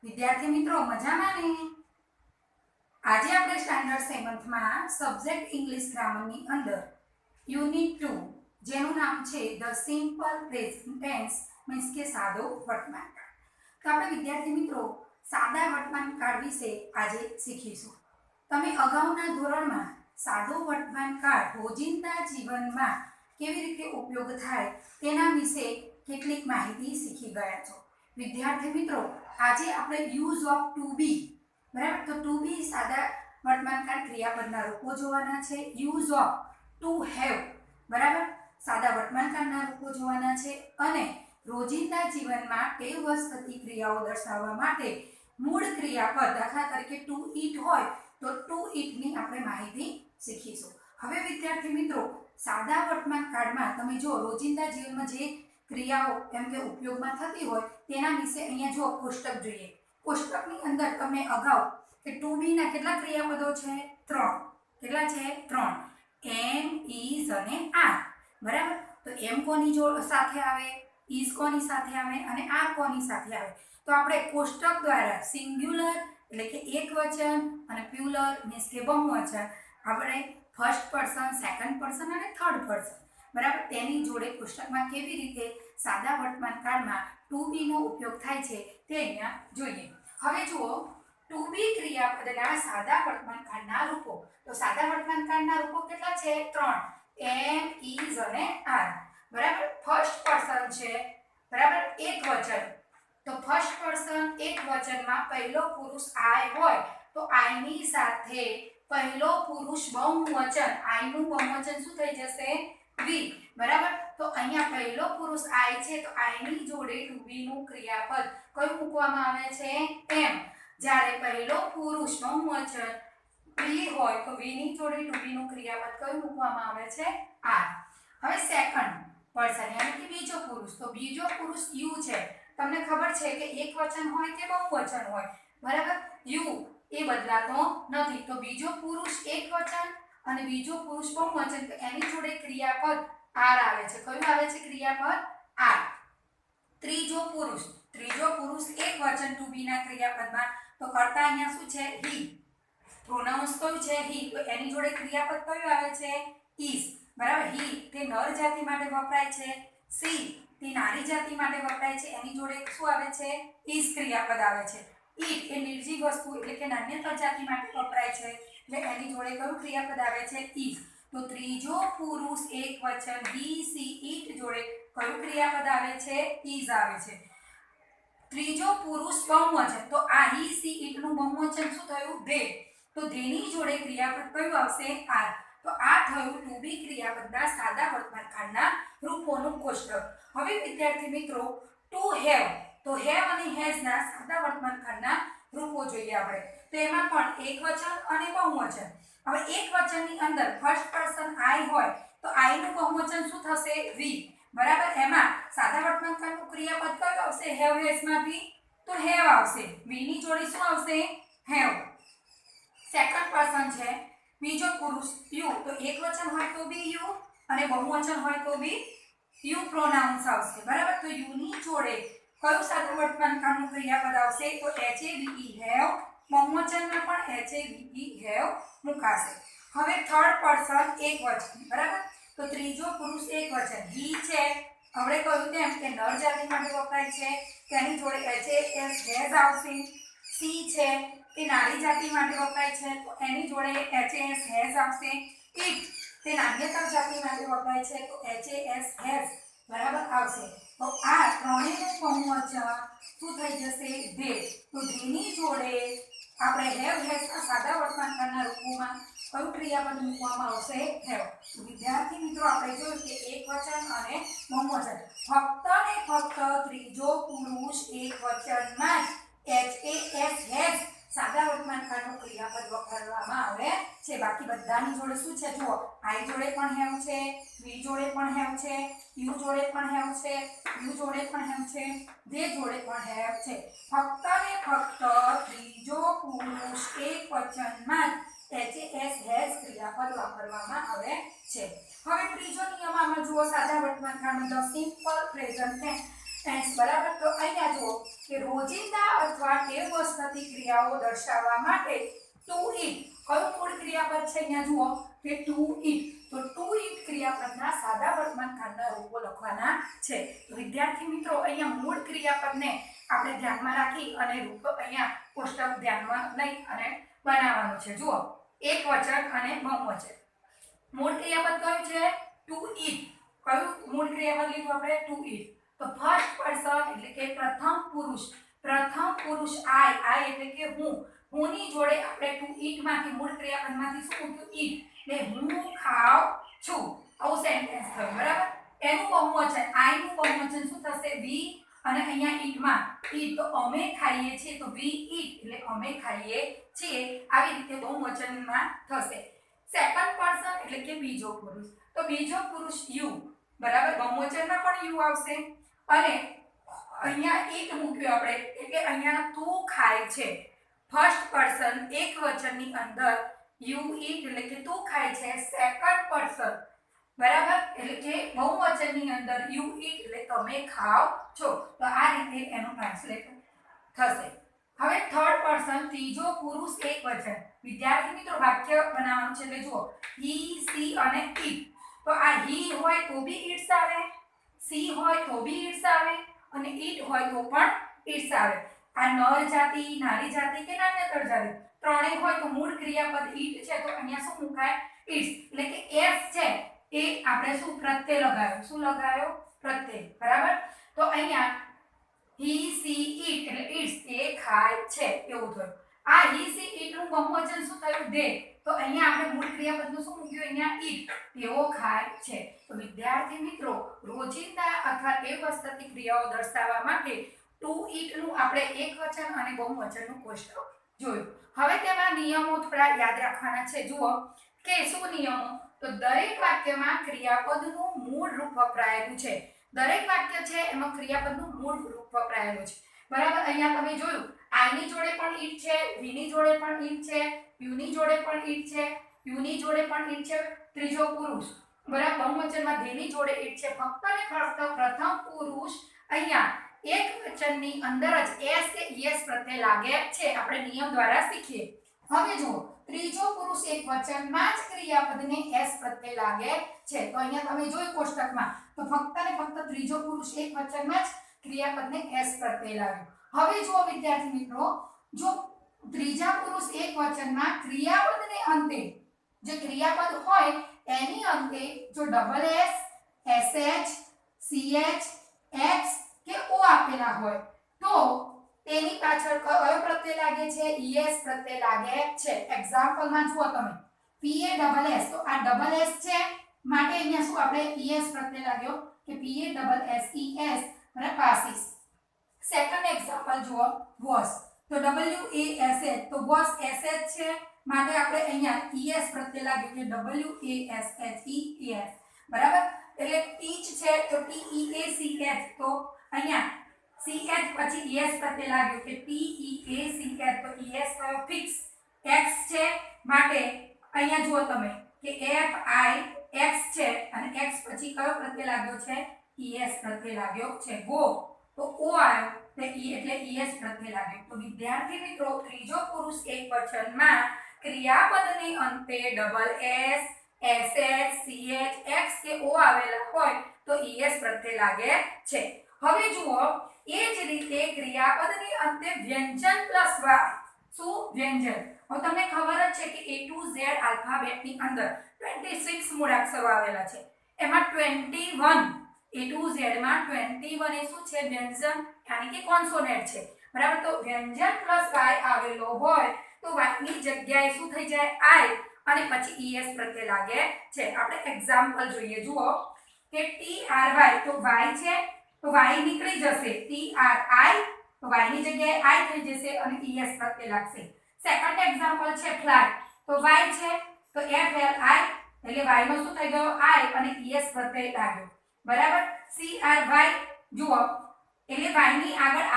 વિદ્યાર્થી મિત્રો મજામાં ને? આજે આપણે સ્ટાન્ડર્ડ 7th માં સબ્જેક્ટ ઇંગ્લિશ ગ્રામરની અંદર યુનિટ 2 જેનું નામ છે the simple present tense means કે સાદો વર્તમાન કાળ. તો આપણે વિદ્યાર્થી મિત્રો સાદા વર્તમાન કાળ વિશે આજે શીખીશું. તમે અગાઉના ધોરણમાં સાદો વર્તમાન કાળ રોજિંદા જીવનમાં કેવી રીતે ઉપયોગ થાય તેના વિશે કેટલીક માહિતી શીખી ગયા છો. વિદ્યાર્થી મિત્રો આજે આપણે યુઝ ઓફ ટુ બી, બરાબર, તો ટુ બી સાદા વર્તમાન કાળ ક્રિયાપદના રૂપો જોવાના છે. યુઝ ઓફ ટુ હેવ, બરાબર, સાદા વર્તમાન કાળના રૂપો જોવાના છે. અને રોજિંદા જીવનમાં ટેવવશ થતી ક્રિયાઓ દર્શાવવા માટે મૂળ ક્રિયાપદ, દાખલા તરીકે ટુ ઈટ હોય તો ટુ ઈટની આપણે માહિતી શીખીશું. હવે વિદ્યાર્થી મિત્રો સાદા વર્તમાન કાળમાં તમે જો રોજિંદા જીવનમાં જે ક્રિયાઓ એમ કે ઉપયોગમાં થતી હોય તેના વિશે અહીંયા જો કોષ્ટક જોઈએ. કોષ્ટકની અંદર તમને અગાઉ કે ટુ બી ના કેટલા ક્રિયાપદો છે? 3. કેટલા છે? 3. એમ, ઇઝ અને આર, બરાબર. તો એમ કોની સાથે આવે, ઇઝ કોની સાથે આવે અને આર કોની સાથે આવે? તો આપણે કોષ્ટક દ્વારા સિંગ્યુલર એટલે કે એકવચન અને પ્યુલર મીન્સ કે બહુવચન આપણે ફર્સ્ટ પર્સન, સેકન્ડ પર્સન અને થર્ડ પર્સન, બરાબર, તેની જોડે કોષ્ટકમાં કેવી રીતે સાદા વર્તમાન કાળમાં ટુ બી નો ઉપયોગ થાય છે તે અહીંયા જોઈએ. હવે જુઓ ટુ બી ક્રિયાપદના સાદા વર્તમાન કાળના રૂપો. તો સાદા વર્તમાન કાળના રૂપો કેટલા છે? 3. એમ, ઇઝ અને આર, બરાબર. ફર્સ્ટ પર્સન છે, બરાબર, એકવચન. તો ફર્સ્ટ પર્સન એકવચનમાં પહેલો પુરુષ આઈ હોય તો આઈ ની સાથે પહેલો પુરુષ બહુવચન, આઈ નું બહુવચન શું થઈ જશે? વી, બરાબર. તો અહીંયા પહેલો પુરુષ આઈ છે તો આઈ ની જોડે ટુ બી નું ક્રિયાપદ કયું મૂકવામાં આવે છે? એમ. જ્યારે પહેલો પુરુષ બહુવચન વી હોય તો વી ની જોડે ટુ બી નું ક્રિયાપદ કયું મૂકવામાં આવે છે? આર. હવે સેકન્ડ પર્સન યાની કે બીજો પુરુષ, તો બીજો પુરુષ યુ છે. તમને ખબર છે કે એકવચન હોય કે બહુવચન હોય, બરાબર, યુ એ બદલાતો નથી. તો બીજો પુરુષ એકવચન અને બીજો પુરુષ બહુવચન, તો એની જોડે ક્રિયાપદ આર આવે છે. કયું આવે છે ક્રિયાપદ? આર. ત્રીજો પુરુષ એકવચન ટુ બી ના ક્રિયાપદમાં, તો કર્તા અહીંયા શું છે? હી. પ્રોનાઉન્સ કયું છે? હી. તો એની જોડે ક્રિયાપદ કયું આવે છે? ઇઝ, બરાબર. હી તે નર જાતિ માટે વપરાય છે. સી તે નારી જાતિ માટે વપરાય છે. એની જોડે શું આવે છે? ઇઝ ક્રિયાપદ આવે છે. ઈટ એ નિર્જીવ વસ્તુ એટલે કે નાન્યતર જાતિ માટે વપરાય છે એટલે એની જોડે કયું ક્રિયાપદ આવે છે? ઇઝ. તો ત્રીજો પુરુષ એકવચન હી, સી, ઈટ જોડે કયું ક્રિયાપદ આવે છે? ઇઝ આવે છે. ત્રીજો પુરુષ બહુવચન, તો આ હી, સી, ઈટ નું બહુવચન શું થયું? ધે. તો ધેની જોડે ક્રિયાપદ કયું આવશે? આર. તો આ થયું ટુ બી ક્રિયાપદના સાદા વર્તમાન કાળના રૂપોનું કોષ્ટક. હવે વિદ્યાર્થી મિત્રો ટુ હેવ, તો હેવ અને હેઝ ના સાદા વર્તમાન કાળના રૂપો જોઈએ આપણે. તો એમાં પણ એકવચન અને બહુવચન. હવે એકવચનની અંદર ફર્સ્ટ પર્સન આઈ હોય તો આઈ નું બહુવચન શું થશે? વી, બરાબર. એમાં સાદા વર્તમાન કાળનું ક્રિયાપદ કયું આવશે? હેવ હેઝ માંથી? તો હેવ આવશે. વી ની જોડે શું આવશે? હેવ. સેકન્ડ પર્સન છે બીજો પુરુષ યુ, તો એકવચન હોય તો બી યુ અને બહુવચન હોય તો બી યુ પ્રોનાઉન્સ આવશે, બરાબર. તો યુ ની જોડે કયું સાદા વર્તમાન કાળનું ક્રિયાપદ આવશે? તો H A V E have. બહુવચનમાં પણ H A V E have મુકાશે. હવે થર્ડ પર્સન એકવચન, બરાબર. તો ત્રીજો પુરુષ એકવચન હી છે. હવે કહ્યું તેમ કે નર જાતિ માટે વપરાય છે તેની જોડે એચ એ એસ હેઝ આવશે. સી છે તે નારી જાતિ માટે વપરાય છે તો એની જોડે એચ એ એસ હેઝ આવશે. ઈટ તે નાન્યતર જાતિ માટે વપરાય છે તો એચ એ એસ હેઝ, બરાબર, આવશે. તો આ ત્રણેયનું બહુવચન શું થઈ જશે? ધે. તો ધેની જોડે આપણે હેવ હેઝના સાદા વર્તમાન કાળના રૂપોમાં કયું ક્રિયાપદ મૂકવામાં આવશે? હેવ. વિદ્યાર્થી મિત્રો આપણે જોયું કે એકવચન અને બહુવચન, ફક્ત ને ફક્ત ત્રીજો પુરુષ એકવચનમાં એચ એ એસ હેઝ સાદા વર્તમાન કાળનું ક્રિયાપદ વાપરવામાં આવે છે. બાકી બધાની જોડે શું છે? જુઓ, આઈ જોડે પણ હેવ છે, વી જોડે પણ હેવ છે, યુ જોડે પણ હેવ છે, યુ જોડે પણ હેવ છે, ધે જોડે પણ હેવ છે. ફક્ત ને ફક્ત ત્રીજો પુરુષ એકવચનમાં એચ એ એસ હેઝ ક્રિયાપદ વાપરવામાં આવે છે. હવે ત્રીજો નિયમ આમાં જુઓ સાદા વર્તમાન કાળનો ધ સિમ્પલ પ્રેઝન્ટ ટેન્સ, બરાબર. તો અહીંયા જુઓ કે રોજિંદા અથવા ટેવ વસ્તુથી ક્રિયાઓ દર્શાવવા માટે ટુ ઈટ કયું મૂળ ક્રિયાપદ છે અહીંયા જુઓ કે ટુ ઈટ તો ટુ ઈટ ક્રિયાપદના સાદા વર્તમાન કાળના રૂપો લખવાના છે તો વિદ્યાર્થી મિત્રો અહીંયા મૂળ ક્રિયાપદને આપણે ધ્યાનમાં રાખી અને રૂપ અહીંયા કોષ્ટક ધ્યાનમાં લઈ અને બનાવવાનું છે જુઓ એકવચન અને બહુવચન મૂળ ક્રિયાપદ કયું છે ટુ ઈટ કયું મૂળ ક્રિયાપદ લીધું આપણે ટુ ઈટ તો ફર્સ્ટ પર્સન એટલે કે પ્રથમ પુરુષ આઈ એટલે કે હું ની જોડે આપણે ટુ ઈટ માંથી મૂળ ક્રિયાપદમાંથી શું મૂક્યું ઈટ એટલે હું ખાઉં છું આવું સેન્ટેન્સ થયું બરાબર એનું બહુવચન આઈ નું બહુવચન શું થશે વી અને અહીંયા ઈટ માં ઈટ તો અમે ખાઈએ છીએ તો વી ઈટ એટલે અમે ખાઈએ છીએ આવી રીતે બહુવચનમાં થશે સેકન્ડ પર્સન એટલે કે બીજો પુરુષ તો બીજો પુરુષ યુ બરાબર બહુવચનમાં પણ યુ આવશે અને અહીંયા ઈટ મૂક્યું આપણે એટલે અહીંયા તું ખાય છે ફર્સ્ટ પર્સન એકવચનની અંદર યુ ઈટ એટલે કે તું ખાય છે સેકન્ડ પર્સન બરાબર એટલે કે બહુવચનની અંદર યુ ઈટ એટલે તમે ખાઓ છો તો આ રીતે એનું ટ્રાન્સલેટ થશે હવે થર્ડ પર્સન ત્રીજો પુરુષ એકવચન વિદ્યાર્થી મિત્રો વાક્ય બનાવવાનું છે એટલે જુઓ હી સી અને ઈટ તો આ હી હોય તો બી ઈટ્સ આવે સી હોય તો બી ઈટ્સ આવે અને ઈટ હોય તો પણ ઈટ્સ આવે આ નર જાતિ નારી જાતિ કે નાન્યતર જાતિ ત્રણેય હોય તો મૂળ ક્રિયાપદ ઈટ છે તો અહીંયા શું મુકાય ઈટ્સ એટલે કે એસ છે એ આપણે શું પ્રત્યય લગાવ્યો શું લગાવ્યો પ્રત્યય બરાબર તો અહીંયા હી સી ઈટ એટલે ઈટ્સ એ ખાય છે એવું થયું આ હી સી ઈટ નું બહુવચન શું થયું દે તો અહીંયા આપણે મૂળ ક્રિયાપદનું શું મૂક્યું અહીંયા ઈટ તેઓ ખાય છે તો વિદ્યાર્થી મિત્રો રોજિંદા અથવા ટેવ વસ્તુથી ક્રિયાઓ દર્શાવવા માટે ટુ ઈટ નું આપણે એકવચન અને બહુવચનનું કોષ્ટક જોયું હવે તેમાં નિયમો થોડા યાદ રાખવાના છે જુઓ કે શું નિયમો તો દરેક વાક્યમાં ક્રિયાપદનું મૂળ રૂપ વપરાયેલું છે દરેક વાક્ય છે એમાં ક્રિયાપદનું મૂળ રૂપ વપરાયેલું છે બરાબર અહીંયા તમે જોયું આઈ ની જોડે પણ ઈટ છે વી ની જોડે પણ ઈટ છે યુ ની જોડે પણ ઈટ છે યુ ની જોડે પણ ઈટ છે ત્રીજો પુરુષ બરાબર બહુવચનમાં ધે ની જોડે ઈટ છે ફક્ત ને ફક્ત પ્રથમ પુરુષ અહીંયા એકવચનની અંદર જ એસ કે યસ પ્રત્યય લાગે છે આપણે નિયમ દ્વારા શીખીએ હવે જુઓ ત્રીજો પુરુષ એકવચનમાં જ ક્રિયાપદને એસ પ્રત્યય લાગે છે તો અહીંયા તમે જોયું કોષ્ટકમાં તો ફક્ત ને ફક્ત ત્રીજો પુરુષ એકવચનમાં જ ક્રિયાપદને એસ પ્રત્યય લાગ્યો હવે જુઓ વિદ્યાર્થી મિત્રો જો ત્રીજા પુરુષ એકવચનમાં ક્રિયાપદને અંતે જે ક્રિયાપદ હોય એની અંતે જો double S SH CH x કે ઓ આપેલા હોય તો તેની પાછળ કયો પ્રત્યય લાગે છે ઈએસ પ્રત્યય લાગે છે એક્ઝામ્પલમાં જુઓ તમે પીએ ડબલ એસ તો આ ડબલ એસ છે માટે અહીંયા શું આપણે ઈએસ પ્રત્યય લાગ્યો કે પીએ ડબલ એસ ઈએસ અને પાસીસ સેકન્ડ એક્ઝામ્પલ જુઓ વોસ તો ડબલ્યુ એ એસ એચ તો વોસ એસ એચ છે માટે આપણે અહીંયા ઈએસ પ્રત્યય લાગ્યો કે W A S H E S બરાબર એટલે ટીચ છે તો T E A C H તો અહીંયા CH પછી ES પ્રત્યય લાગ્યો કે TEACH તો ES કયો ફિક્સ X છે માટે અહીંયા જુઓ તમે કે FIX છે અને X પછી કયો પ્રત્યય લાગ્યો છે ES પ્રત્યય લાગ્યો છે ગો તો O આવ્યો તો E એટલે ES પ્રત્યય લાગ્યો તો વિદ્યાર્થી મિત્રો ત્રીજો પુરુષ એકવચનમાં ક્રિયાપદની અંતે double S SH CH X કે O આવેલા હોય તો ES પ્રત્યય લાગે છે હવે જુઓ એ જ રીતે ક્રિયાપદની અંતે વ્યંજન પ્લસ વાય શું વ્યંજન હવે તમને ખબર જ છે કે A to Z આલ્ફાબેટની અંદર 26 મૂળાક્ષરો આવેલા છે એમાં 21 A to Z માં 21 એ શું છે વ્યંજન યાની કે કોન્સોનેન્ટ છે બરાબર તો વ્યંજન પ્લસ વાય આવેલો હોય તો વાય ની જગ્યાએ શું થઈ જાય I અને પછી ES પ્રત્યય લાગે છે આપણે એક્ઝામ્પલ જોઈએ જુઓ કે TRY તો y છે તો y નીકળી જશે TRI તો y ની જગ્યાએ I થઈ જશે અને ES પ્રત્યય લાગશે સેકન્ડ એક્ઝામ્પલ છે ફ્લાય તો y છે તો FLI એટલે y નો શું થઈ ગયો I અને ES પ્રત્યય લાગ્યો બરાબર CRY જુઓ એટલે y ની આગળ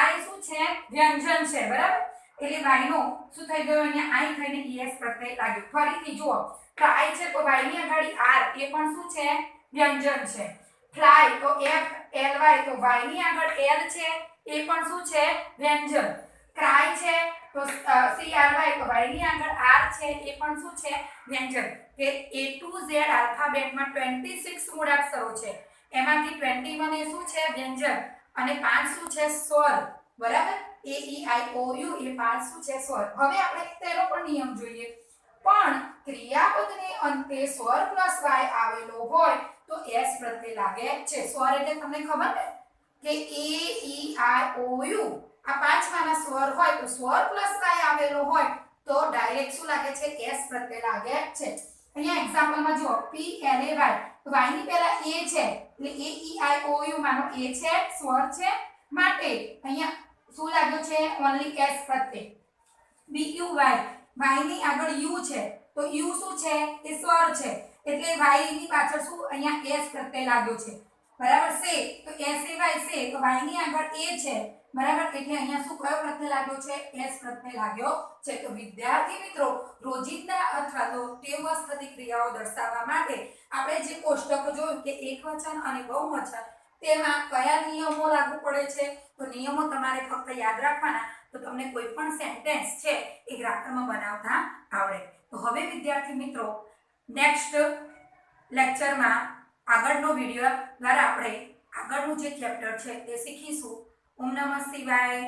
R શું છે વ્યંજન છે બરાબર એટલે y નો શું થઈ ગયો અહીંયા I થઈને ES પ્રત્યય લાગ્યો ફરીથી જુઓ તો I છે તો y ની આગળ R એ પણ શું છે વ્યંજન છે ફ્લાય તો FLY તો y ની આગળ L છે એ પણ શું છે વ્યંજન. ક્રાય છે તો CRY તો y ની આગળ r છે એ પણ શું છે વ્યંજન. કે A to Z આલ્ફાબેટમાં 26 મૂળાક્ષરો છે, એમાંથી 21 એ શું છે વ્યંજન અને 5 શું છે સ્વર. બરાબર, A E I O U એ 5 શું છે સ્વર. હવે આપણે તેનો પણ નિયમ જોઈએ. પણ ક્રિયાપદને અંતે સ્વર પ્લસ y આવેલો હોય તો s પ્રત્યય લાગે છે. સ્વર એટલે તમને ખબર ને કે A E I O U આ પાંચમાના સ્વર હોય તો સ્વર પ્લસ y આવેલો હોય તો ડાયરેક્ટ શું લાગે છે s પ્રત્યય લાગે છે. અહીંયા એક્ઝામ્પલમાં જો P L A Y તો y ની પહેલા a છે એટલે A E I O U માનો a છે સ્વર છે માટે અહીંયા શું લાગ્યો છે ઓન્લી s પ્રત્યય. B U Y y ની આગળ u છે તો u શું છે એ સ્વર છે એટલે y ની પાછળ શું અહીંયા s પ્રત્યય લાગ્યો છે. બરાબર છે તો s y છે તો y ની આગળ a છે. બરાબર, એટલે અહીંયા શું કયો પ્રત્યય લાગ્યો છે s પ્રત્યય લાગ્યો છે. તો વિદ્યાર્થી મિત્રો રોજિંદા અથવા તો ટેવમાં થતી ક્રિયાઓ દર્શાવવા માટે આપણે જે કોષ્ટક જોયું કે એકવચન અને બહુવચન તેમાં કયા નિયમો લાગુ પડે છે. તો નિયમો તમારે ફક્ત યાદ રાખવાના તો તમને કોઈ પણ સેન્ટેન્સ છે એ ગ્રામરમાં બનાવતા આવડે. તો હવે વિદ્યાર્થી મિત્રો નેક્સ્ટ લેક્ચરમાં આગળનો વિડિયો દ્વારા આપણે આગળનું જે ચેપ્ટર છે તે શીખીશું. ઓમ નમઃ શિવાય.